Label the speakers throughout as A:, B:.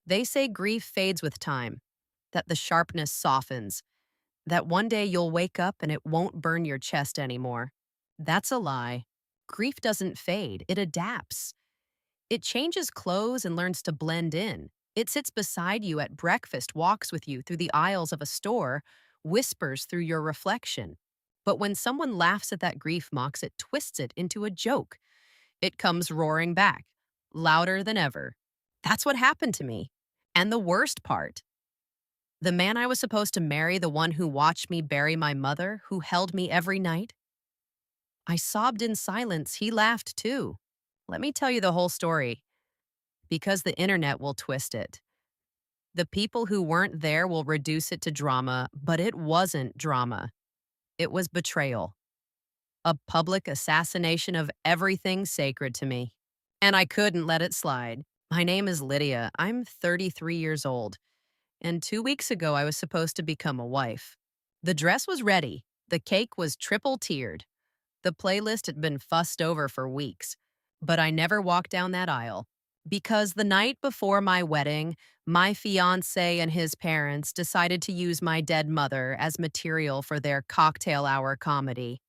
A: They say grief fades with time, that the sharpness softens, that one day you'll wake up and it won't burn your chest anymore. That's a lie. Grief doesn't fade, it adapts. It changes clothes and learns to blend in. It sits beside you at breakfast, walks with you through the aisles of a store, whispers through your reflection. But when someone laughs at that grief, mocks it, twists it into a joke, it comes roaring back, louder than ever. That's what happened to me. And the worst part, the man I was supposed to marry, the one who watched me bury my mother, who held me every night, I sobbed in silence. He laughed too. Let me tell you the whole story, because the internet will twist it. The people who weren't there will reduce it to drama, but it wasn't drama. It was betrayal, a public assassination of everything sacred to me. And I couldn't let it slide. My name is Lydia. I'm 33 years old. And 2 weeks ago, I was supposed to become a wife. The dress was ready. The cake was triple tiered. The playlist had been fussed over for weeks. But I never walked down that aisle. Because the night before my wedding, my fiancé and his parents decided to use my dead mother as material for their cocktail hour comedy.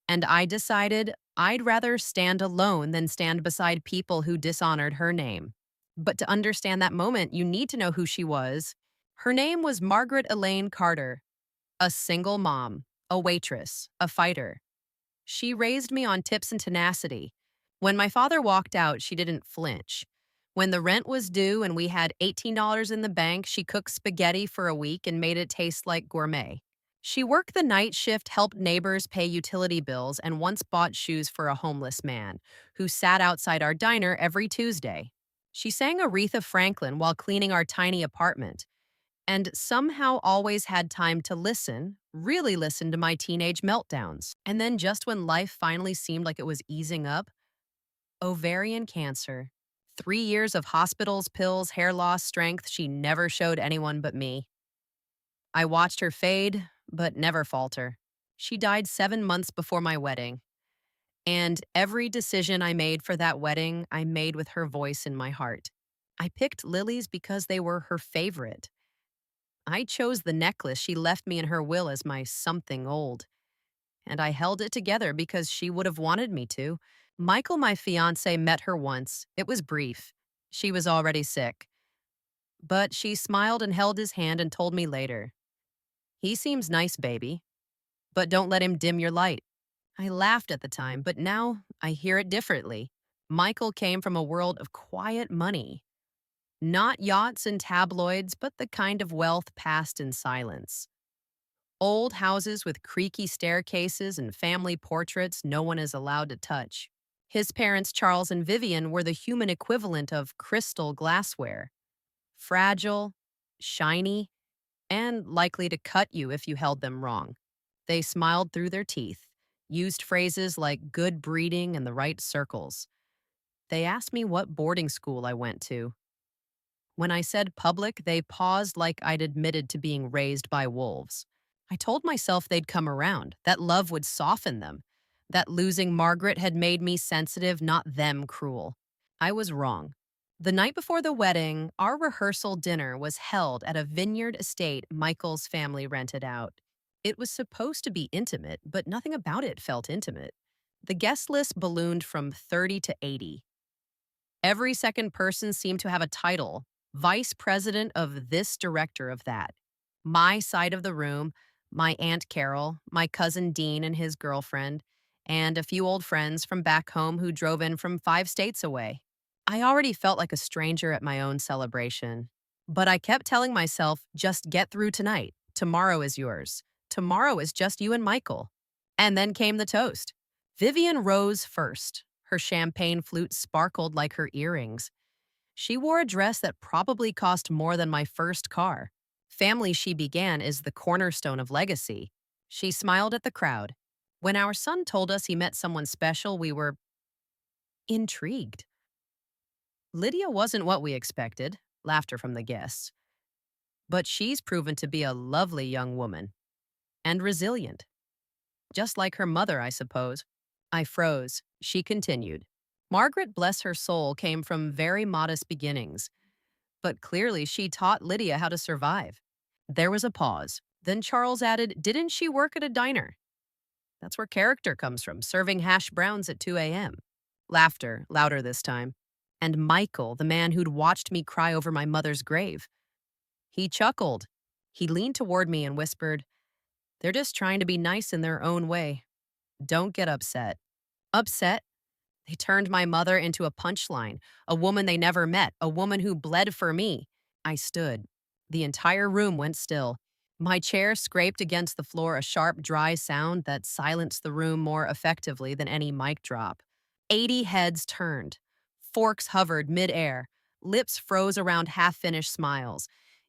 A: And I decided I'd rather stand alone than stand beside people who dishonored her name. But to understand that moment, you need to know who she was. Her name was Margaret Elaine Carter, a single mom, a waitress, a fighter. She raised me on tips and tenacity. When my father walked out, she didn't flinch. When the rent was due and we had $18 in the bank, she cooked spaghetti for a week and made it taste like gourmet. She worked the night shift, helped neighbors pay utility bills, and once bought shoes for a homeless man who sat outside our diner every Tuesday. She sang Aretha Franklin while cleaning our tiny apartment, and somehow always had time to listen, really listen to my teenage meltdowns. And then just when life finally seemed like it was easing up, ovarian cancer. 3 years of hospitals, pills, hair loss, strength she never showed anyone but me. I watched her fade, but never falter. She died 7 months before my wedding, and every decision I made for that wedding, I made with her voice in my heart. I picked lilies because they were her favorite. I chose the necklace she left me in her will as my something old, and I held it together because she would have wanted me to. Michael, my fiance, met her once. It was brief. She was already sick. But she smiled and held his hand and told me later, "He seems nice, baby, but don't let him dim your light." I laughed at the time, but now I hear it differently. Michael came from a world of quiet money. Not yachts and tabloids, but the kind of wealth passed in silence. Old houses with creaky staircases and family portraits no one is allowed to touch. His parents, Charles and Vivian, were the human equivalent of crystal glassware. Fragile, shiny, and likely to cut you if you held them wrong. They smiled through their teeth, used phrases like good breeding and the right circles. They asked me what boarding school I went to. When I said public, they paused like I'd admitted to being raised by wolves. I told myself they'd come around, that love would soften them, that losing Margaret had made me sensitive, not them cruel. I was wrong. The night before the wedding, our rehearsal dinner was held at a vineyard estate Michael's family rented out. It was supposed to be intimate, but nothing about it felt intimate. The guest list ballooned from 30 to 80. Every second person seemed to have a title: vice president of this, director of that. My side of the room, my Aunt Carol, my cousin Dean and his girlfriend, and a few old friends from back home who drove in from 5 states away. I already felt like a stranger at my own celebration. But I kept telling myself, just get through tonight. Tomorrow is yours. Tomorrow is just you and Michael. And then came the toast. Vivian rose first. Her champagne flute sparkled like her earrings. She wore a dress that probably cost more than my first car. Family, she began, is the cornerstone of legacy. She smiled at the crowd. When our son told us he met someone special, we were intrigued. Lydia wasn't what we expected, laughter from the guests. But she's proven to be a lovely young woman. And resilient. Just like her mother, I suppose. I froze. She continued. Margaret, bless her soul, came from very modest beginnings. but clearly she taught Lydia how to survive. There was a pause. Then Charles added, "Didn't she work at a diner?" That's where character comes from, serving hash browns at 2 a.m. Laughter, louder this time. And Michael, the man who'd watched me cry over my mother's grave. He chuckled. He leaned toward me and whispered, "They're just trying to be nice in their own way. Don't get upset." Upset? They turned my mother into a punchline, a woman they never met, a woman who bled for me. I stood. The entire room went still. My chair scraped against the floor, a sharp, dry sound that silenced the room more effectively than any mic drop. 80 heads turned. Forks hovered midair. Lips froze around half-finished smiles.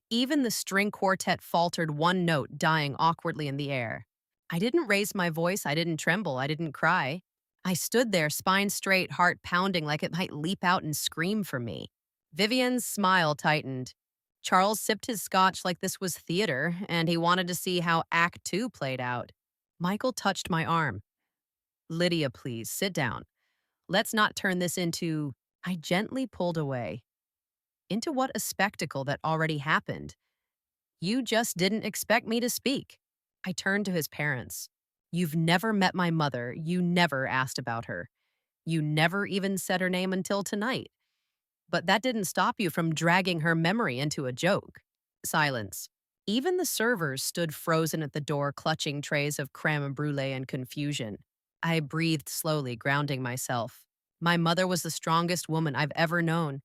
A: Even the string quartet faltered one note, dying awkwardly in the air. I didn't raise my voice. I didn't tremble. I didn't cry. I stood there, spine straight, heart pounding like it might leap out and scream for me. Vivian's smile tightened. Charles sipped his scotch like this was theater, and he wanted to see how Act Two played out. Michael touched my arm. "Lydia, please, sit down. Let's not turn this into—" I gently pulled away. Into what? A spectacle that already happened. "You just didn't expect me to speak." I turned to his parents. "You've never met my mother. You never asked about her. You never even said her name until tonight. But that didn't stop you from dragging her memory into a joke." Silence. Even the servers stood frozen at the door, clutching trays of creme brulee in confusion. I breathed slowly, grounding myself. My mother was the strongest woman I've ever known.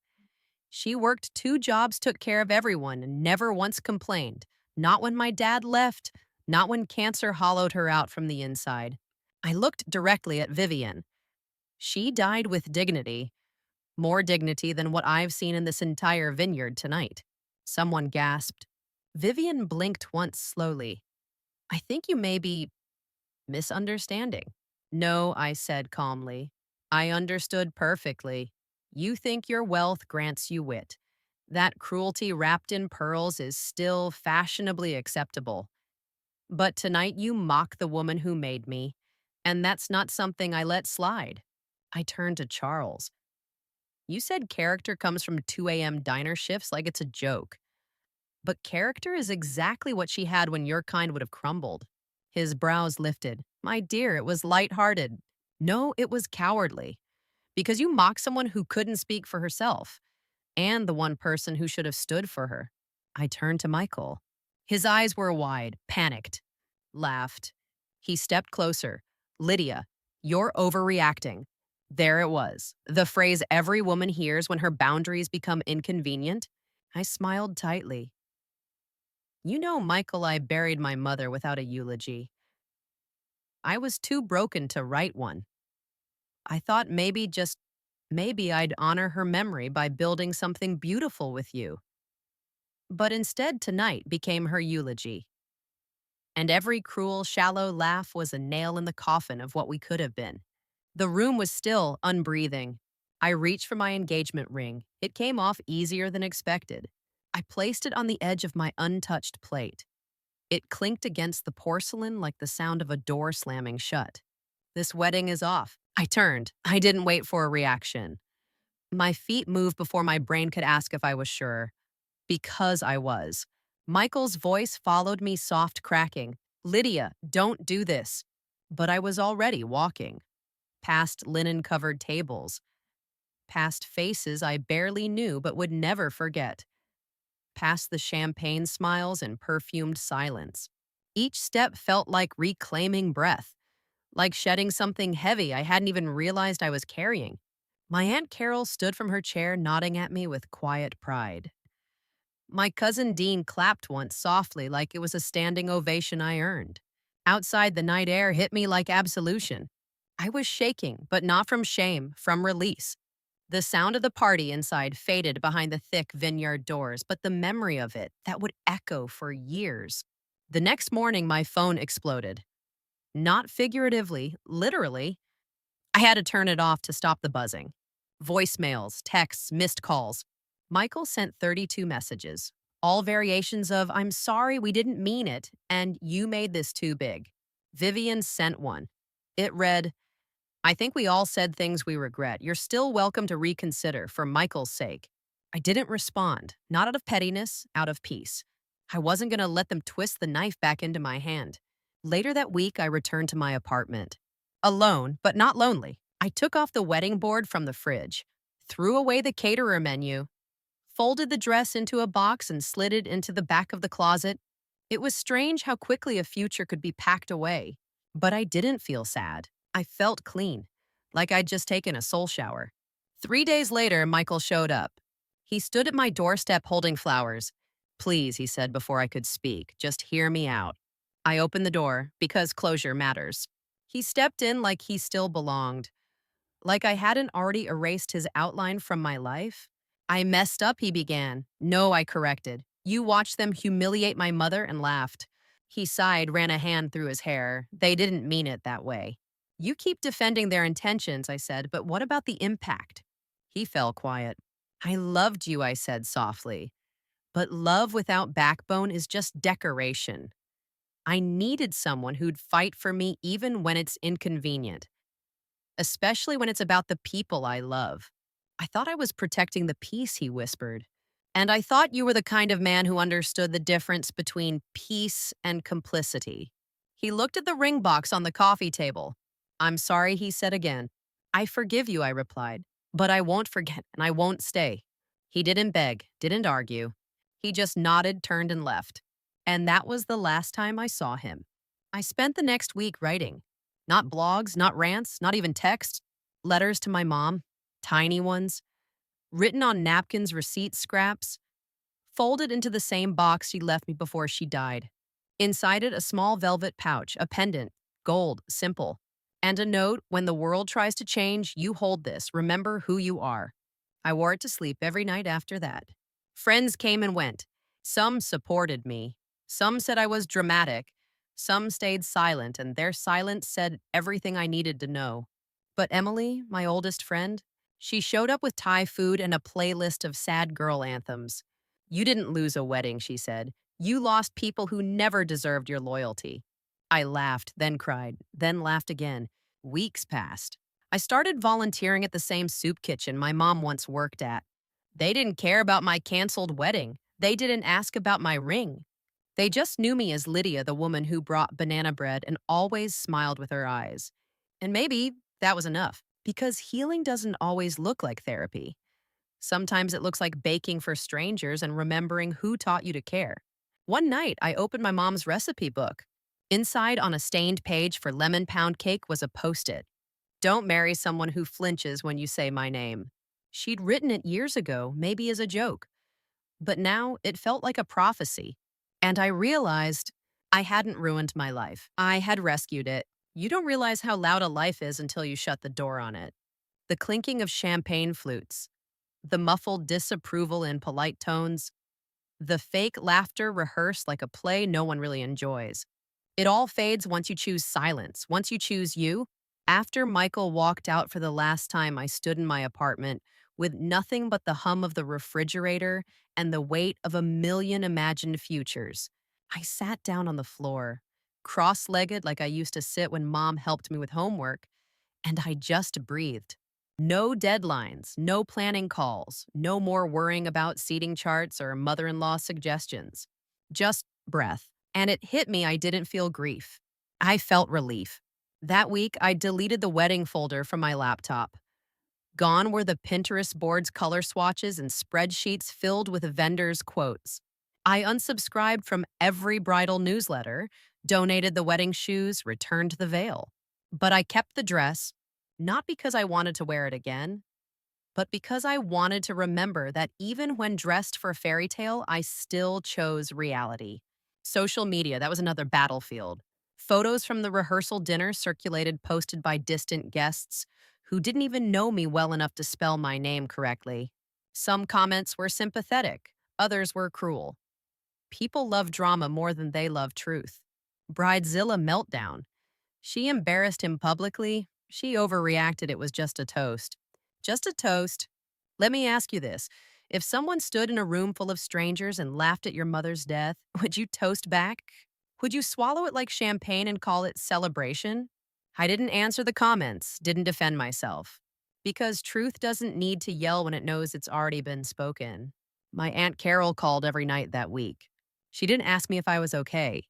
A: She worked 2 jobs, took care of everyone, and never once complained. Not when my dad left, not when cancer hollowed her out from the inside. I looked directly at Vivian. She died with dignity, more dignity than what I've seen in this entire vineyard tonight. Someone gasped. Vivian blinked once slowly. "I think you may be misunderstanding." "No," I said calmly. "I understood perfectly. You think your wealth grants you wit. That cruelty wrapped in pearls is still fashionably acceptable. But tonight you mock the woman who made me, and that's not something I let slide." I turned to Charles. "You said character comes from 2 a.m. diner shifts like it's a joke. But character is exactly what she had when your kind would have crumbled." His brows lifted. "My dear, it was lighthearted." "No, it was cowardly. Because you mocked someone who couldn't speak for herself, and the one person who should have stood for her." I turned to Michael. His eyes were wide, panicked, laughed. He stepped closer. "Lydia, you're overreacting." There it was, the phrase every woman hears when her boundaries become inconvenient. I smiled tightly. "You know, Michael, I buried my mother without a eulogy. I was too broken to write one. I thought maybe, just maybe, I'd honor her memory by building something beautiful with you. But instead, tonight became her eulogy. And every cruel, shallow laugh was a nail in the coffin of what we could have been." The room was still, unbreathing. I reached for my engagement ring. It came off easier than expected. I placed it on the edge of my untouched plate. It clinked against the porcelain like the sound of a door slamming shut. "This wedding is off." I turned. I didn't wait for a reaction. My feet moved before my brain could ask if I was sure. Because I was. Michael's voice followed me, soft cracking. "Lydia, don't do this." But I was already walking. Past linen-covered tables. Past faces I barely knew but would never forget. Past the champagne smiles and perfumed silence. Each step felt like reclaiming breath, like shedding something heavy I hadn't even realized I was carrying. My Aunt Carol stood from her chair, nodding at me with quiet pride. My cousin Dean clapped once softly, like it was a standing ovation I earned. Outside, the night air hit me like absolution. I was shaking, but not from shame, from release. The sound of the party inside faded behind the thick vineyard doors, but the memory of it, that would echo for years. The next morning, my phone exploded. Not figuratively, literally. I had to turn it off to stop the buzzing. Voicemails, texts, missed calls. Michael sent 32 messages, all variations of "I'm sorry, we didn't mean it," and "You made this too big." Vivian sent one. It read, "I think we all said things we regret. You're still welcome to reconsider, for Michael's sake." I didn't respond, not out of pettiness, out of peace. I wasn't going to let them twist the knife back into my hand. Later that week, I returned to my apartment. Alone, but not lonely. I took off the wedding board from the fridge, threw away the caterer menu, folded the dress into a box, and slid it into the back of the closet. It was strange how quickly a future could be packed away. But I didn't feel sad. I felt clean, like I'd just taken a soul shower. 3 days later, Michael showed up. He stood at my doorstep holding flowers. Please, he said before I could speak, just hear me out. I opened the door because closure matters. He stepped in like he still belonged, like I hadn't already erased his outline from my life. I messed up, he began. No, I corrected. You watched them humiliate my mother and laughed. He sighed, ran a hand through his hair. They didn't mean it that way. You keep defending their intentions, I said, but what about the impact? He fell quiet. I loved you, I said softly. But love without backbone is just decoration. I needed someone who'd fight for me even when it's inconvenient, especially when it's about the people I love. I thought I was protecting the peace, he whispered. And I thought you were the kind of man who understood the difference between peace and complicity. He looked at the ring box on the coffee table. I'm sorry, he said again. I forgive you, I replied. But I won't forget and I won't stay. He didn't beg, didn't argue. He just nodded, turned, and left. And that was the last time I saw him. I spent the next week writing. Not blogs, not rants, not even texts. Letters to my mom, tiny ones, written on napkins, receipt scraps, folded into the same box she left me before she died. Inside it, a small velvet pouch, a pendant, gold, simple, and a note, when the world tries to change, you hold this. Remember who you are. I wore it to sleep every night after that. Friends came and went. Some supported me. Some said I was dramatic. Some stayed silent, and their silence said everything I needed to know. But Emily, my oldest friend, she showed up with Thai food and a playlist of sad girl anthems. You didn't lose a wedding, she said. You lost people who never deserved your loyalty. I laughed, then cried, then laughed again. Weeks passed. I started volunteering at the same soup kitchen my mom once worked at. They didn't care about my canceled wedding. They didn't ask about my ring. They just knew me as Lydia, the woman who brought banana bread and always smiled with her eyes. And maybe that was enough, because healing doesn't always look like therapy. Sometimes it looks like baking for strangers and remembering who taught you to care. One night, I opened my mom's recipe book. Inside, on a stained page for lemon pound cake, was a post-it. Don't marry someone who flinches when you say my name. She'd written it years ago, maybe as a joke. But now it felt like a prophecy. And I realized I hadn't ruined my life. I had rescued it. You don't realize how loud a life is until you shut the door on it. The clinking of champagne flutes, the muffled disapproval in polite tones, the fake laughter rehearsed like a play no one really enjoys. It all fades once you choose silence, once you choose you. After Michael walked out for the last time, I stood in my apartment with nothing but the hum of the refrigerator and the weight of a million imagined futures. I sat down on the floor, cross-legged like I used to sit when Mom helped me with homework, and I just breathed. No deadlines, no planning calls, no more worrying about seating charts or mother-in-law suggestions. Just breath. And it hit me I didn't feel grief. I felt relief. That week, I deleted the wedding folder from my laptop. Gone were the Pinterest board's color swatches and spreadsheets filled with vendors' quotes. I unsubscribed from every bridal newsletter, donated the wedding shoes, returned the veil. But I kept the dress, not because I wanted to wear it again, but because I wanted to remember that even when dressed for fairy tale, I still chose reality. Social media, that was another battlefield. Photos from the rehearsal dinner circulated, posted by distant guests who didn't even know me well enough to spell my name correctly. Some comments were sympathetic, others were cruel. People love drama more than they love truth. Bridezilla meltdown. She embarrassed him publicly. She overreacted. It was just a toast. Just a toast. Let me ask you this. If someone stood in a room full of strangers and laughed at your mother's death, would you toast back? Would you swallow it like champagne and call it celebration? I didn't answer the comments, didn't defend myself. Because truth doesn't need to yell when it knows it's already been spoken. My Aunt Carol called every night that week. She didn't ask me if I was okay.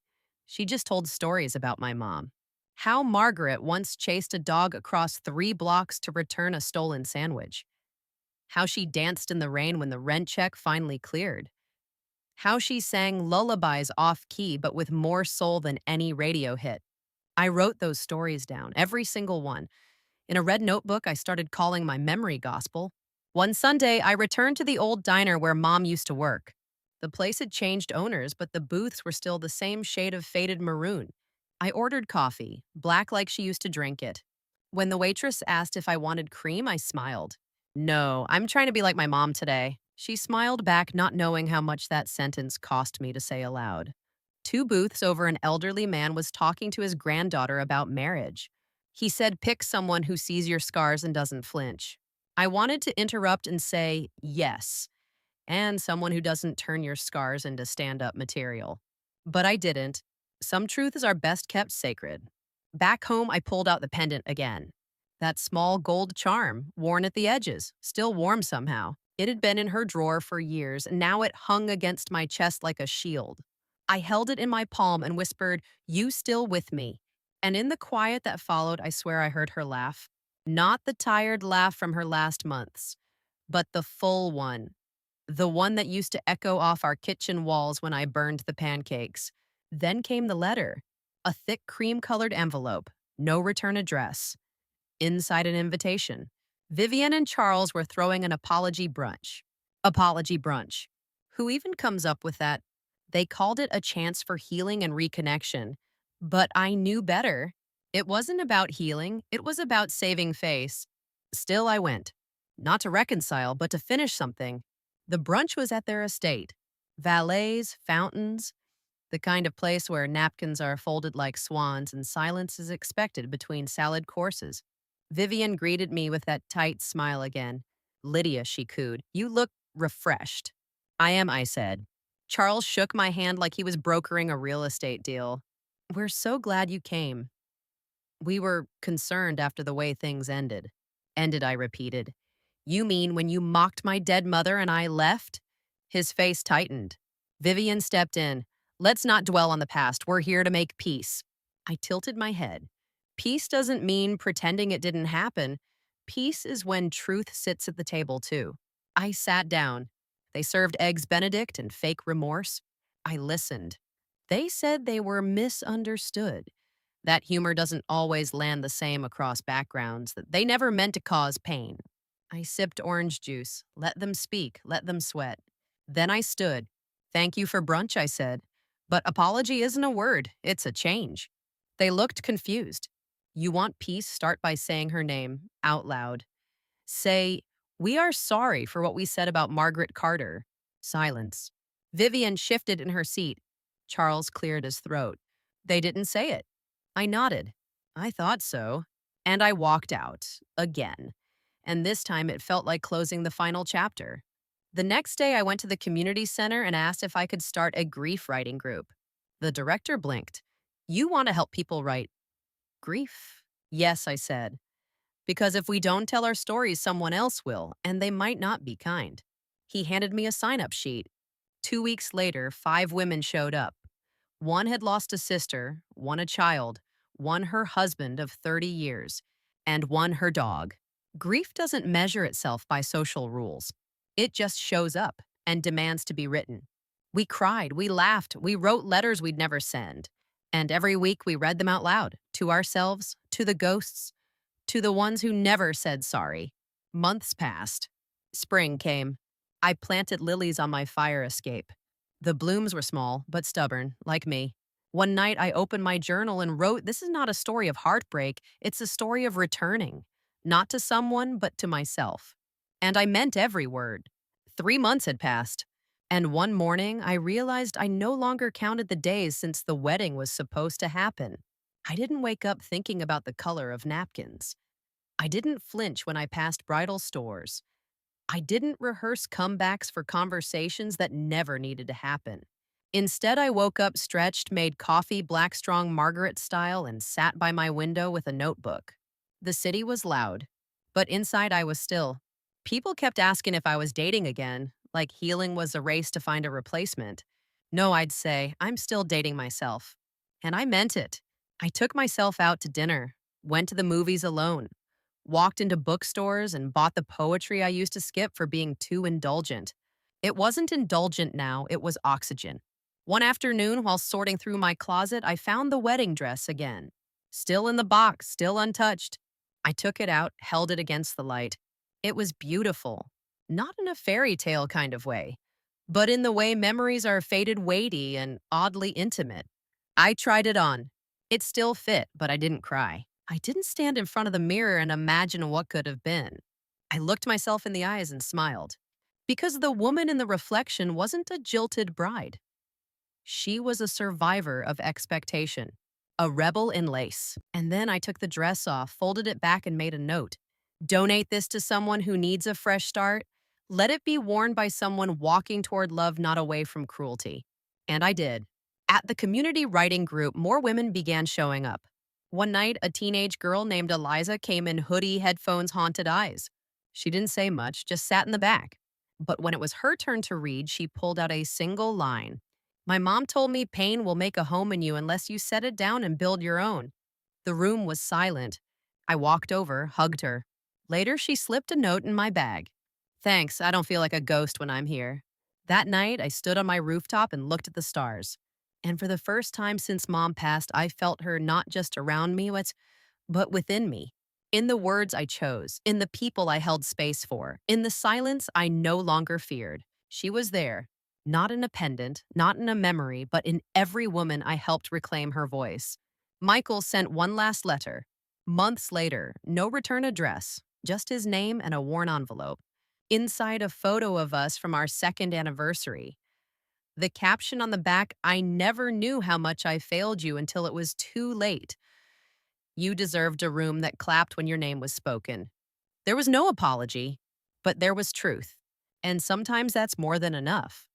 A: She just told stories about my mom. How Margaret once chased a dog across 3 blocks to return a stolen sandwich. How she danced in the rain when the rent check finally cleared. How she sang lullabies off key but with more soul than any radio hit. I wrote those stories down, every single one. In a red notebook, I started calling my memory gospel. One Sunday, I returned to the old diner where Mom used to work. The place had changed owners, but the booths were still the same shade of faded maroon. I ordered coffee, black like she used to drink it. When the waitress asked if I wanted cream, I smiled. No, I'm trying to be like my mom today. She smiled back, not knowing how much that sentence cost me to say aloud. 2 booths over, an elderly man was talking to his granddaughter about marriage. He said, pick someone who sees your scars and doesn't flinch. I wanted to interrupt and say, yes, and someone who doesn't turn your scars into stand up material. But I didn't. Some truths are best kept sacred. Back home, I pulled out the pendant again. That small gold charm, worn at the edges, still warm somehow. It had been in her drawer for years, and now it hung against my chest like a shield. I held it in my palm and whispered, "You still with me?" And in the quiet that followed, I swear I heard her laugh. Not the tired laugh from her last months, but the full one. The one that used to echo off our kitchen walls when I burned the pancakes. Then came the letter, a thick cream colored envelope, no return address. Inside an invitation. Vivian and Charles were throwing an apology brunch. Apology brunch. Who even comes up with that? They called it a chance for healing and reconnection. But I knew better. It wasn't about healing, it was about saving face. Still, I went. Not to reconcile, but to finish something. The brunch was at their estate. Valets, fountains, the kind of place where napkins are folded like swans and silence is expected between salad courses. Vivian greeted me with that tight smile again. Lydia, she cooed, you look refreshed. I am, I said. Charles shook my hand like he was brokering a real estate deal. We're so glad you came. We were concerned after the way things ended. Ended, I repeated. You mean when you mocked my dead mother and I left? His face tightened. Vivian stepped in. Let's not dwell on the past. We're here to make peace. I tilted my head. Peace doesn't mean pretending it didn't happen. Peace is when truth sits at the table, too. I sat down. They served eggs Benedict and fake remorse. I listened. They said they were misunderstood. That humor doesn't always land the same across backgrounds, that they never meant to cause pain. I sipped orange juice. Let them speak. Let them sweat. Then I stood. Thank you for brunch, I said. But apology isn't a word. It's a change. They looked confused. You want peace? Start by saying her name out loud. Say, we are sorry for what we said about Margaret Carter. Silence. Vivian shifted in her seat. Charles cleared his throat. They didn't say it. I nodded. I thought so. And I walked out. Again. And this time it felt like closing the final chapter. The next day, I went to the community center and asked if I could start a grief writing group. The director blinked. You want to help people write grief? Yes, I said. Because if we don't tell our stories, someone else will, and they might not be kind. He handed me a sign-up sheet. 2 weeks later, 5 women showed up. One had lost a sister, one a child, one her husband of 30 years, and one her dog. Grief doesn't measure itself by social rules. It just shows up and demands to be written. We cried, we laughed, we wrote letters we'd never send. And every week we read them out loud, to ourselves, to the ghosts, to the ones who never said sorry. Months passed. Spring came. I planted lilies on my fire escape. The blooms were small, but stubborn, like me. One night I opened my journal and wrote, this is not a story of heartbreak, it's a story of returning. Not to someone, but to myself. And I meant every word. 3 months had passed. And one morning, I realized I no longer counted the days since the wedding was supposed to happen. I didn't wake up thinking about the color of napkins. I didn't flinch when I passed bridal stores. I didn't rehearse comebacks for conversations that never needed to happen. Instead, I woke up stretched, made coffee black strong Margaret style, and sat by my window with a notebook. The city was loud. But inside, I was still. People kept asking if I was dating again, like healing was a race to find a replacement. No, I'd say, I'm still dating myself. And I meant it. I took myself out to dinner, went to the movies alone, walked into bookstores, and bought the poetry I used to skip for being too indulgent. It wasn't indulgent now, it was oxygen. One afternoon, while sorting through my closet, I found the wedding dress again. Still in the box, still untouched. I took it out, held it against the light. It was beautiful, not in a fairy tale kind of way, but in the way memories are faded weighty and oddly intimate. I tried it on. It still fit, but I didn't cry. I didn't stand in front of the mirror and imagine what could have been. I looked myself in the eyes and smiled. Because the woman in the reflection wasn't a jilted bride. She was a survivor of expectation, a rebel in lace. And then I took the dress off, folded it back, and made a note. Donate this to someone who needs a fresh start. Let it be worn by someone walking toward love, not away from cruelty. And I did. At the community writing group, more women began showing up. One night, a teenage girl named Eliza came in hoodie, headphones, haunted eyes. She didn't say much, just sat in the back. But when it was her turn to read, she pulled out a single line. My mom told me pain will make a home in you unless you set it down and build your own. The room was silent. I walked over, hugged her. Later, she slipped a note in my bag. Thanks, I don't feel like a ghost when I'm here. That night, I stood on my rooftop and looked at the stars. And for the first time since mom passed, I felt her not just around me, but within me. In the words I chose, in the people I held space for, in the silence I no longer feared. She was there, not in a pendant, not in a memory, but in every woman I helped reclaim her voice. Michael sent one last letter. Months later, no return address, just his name and a worn envelope. Inside, a photo of us from our second anniversary. The caption on the back, I never knew how much I failed you until it was too late. You deserved a room that clapped when your name was spoken. There was no apology, but there was truth. And sometimes that's more than enough.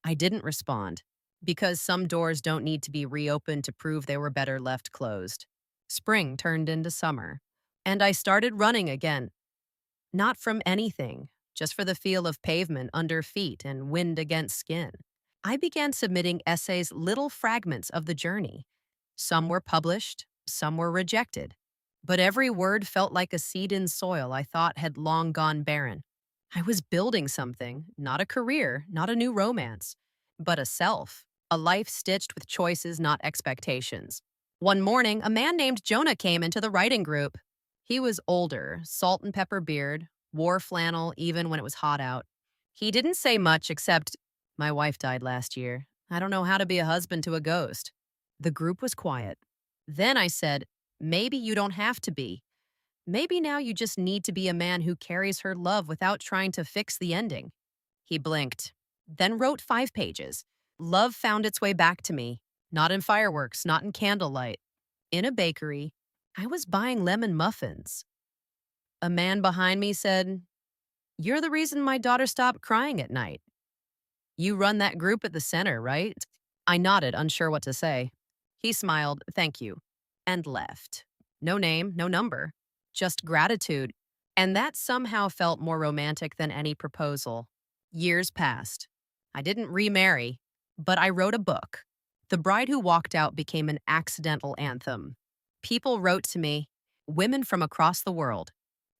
A: I didn't respond, because some doors don't need to be reopened to prove they were better left closed. Spring turned into summer, and I started running again. Not from anything, just for the feel of pavement under feet and wind against skin. I began submitting essays, little fragments of the journey. Some were published, some were rejected. But every word felt like a seed in soil I thought had long gone barren. I was building something, not a career, not a new romance, but a self, a life stitched with choices, not expectations. One morning, a man named Jonah came into the writing group. He was older, salt and pepper beard, wore flannel even when it was hot out. He didn't say much except, my wife died last year. I don't know how to be a husband to a ghost. The group was quiet. Then I said, maybe you don't have to be. Maybe now you just need to be a man who carries her love without trying to fix the ending. He blinked, then wrote 5 pages. Love found its way back to me, not in fireworks, not in candlelight. In a bakery, I was buying lemon muffins. A man behind me said, you're the reason my daughter stopped crying at night. You run that group at the center, right? I nodded, unsure what to say. He smiled, thank you, and left. No name, no number, just gratitude. And that somehow felt more romantic than any proposal. Years passed. I didn't remarry, but I wrote a book. The Bride Who Walked Out became an accidental anthem. People wrote to me, women from across the world.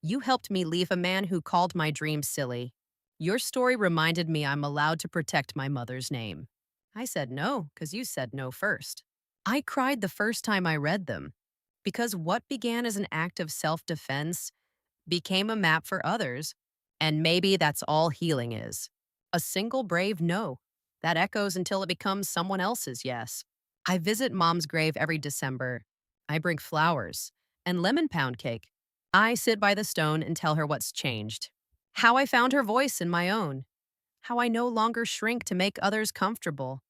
A: You helped me leave a man who called my dreams silly. Your story reminded me I'm allowed to protect my mother's name. I said no, because you said no first. I cried the first time I read them, because what began as an act of self-defense became a map for others, and maybe that's all healing is. A single brave no that echoes until it becomes someone else's yes. I visit Mom's grave every December. I bring flowers and lemon pound cake. I sit by the stone and tell her what's changed. How I found her voice in my own. How I no longer shrink to make others comfortable.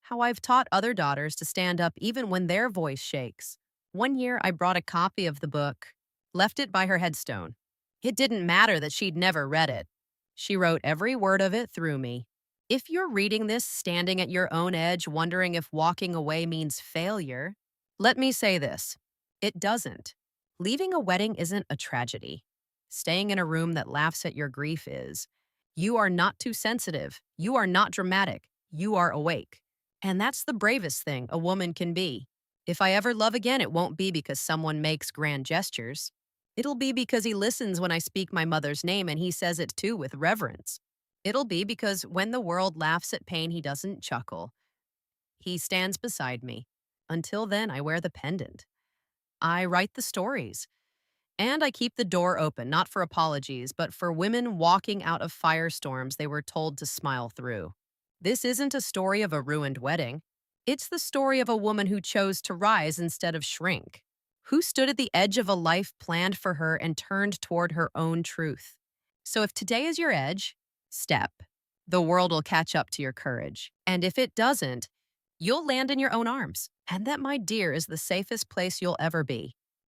A: How I've taught other daughters to stand up even when their voice shakes. One year, I brought a copy of the book, left it by her headstone. It didn't matter that she'd never read it. She wrote every word of it through me. If you're reading this standing at your own edge, wondering if walking away means failure, let me say this. It doesn't. Leaving a wedding isn't a tragedy. Staying in a room that laughs at your grief is. You are not too sensitive. You are not dramatic. You are awake. And that's the bravest thing a woman can be. If I ever love again, it won't be because someone makes grand gestures. It'll be because he listens when I speak my mother's name and he says it too with reverence. It'll be because when the world laughs at pain, he doesn't chuckle. He stands beside me. Until then, I wear the pendant. I write the stories. And I keep the door open, not for apologies, but for women walking out of firestorms they were told to smile through. This isn't a story of a ruined wedding. It's the story of a woman who chose to rise instead of shrink, who stood at the edge of a life planned for her and turned toward her own truth. So if today is your edge, step. The world will catch up to your courage. And if it doesn't, you'll land in your own arms. And that, my dear, is the safest place you'll ever be.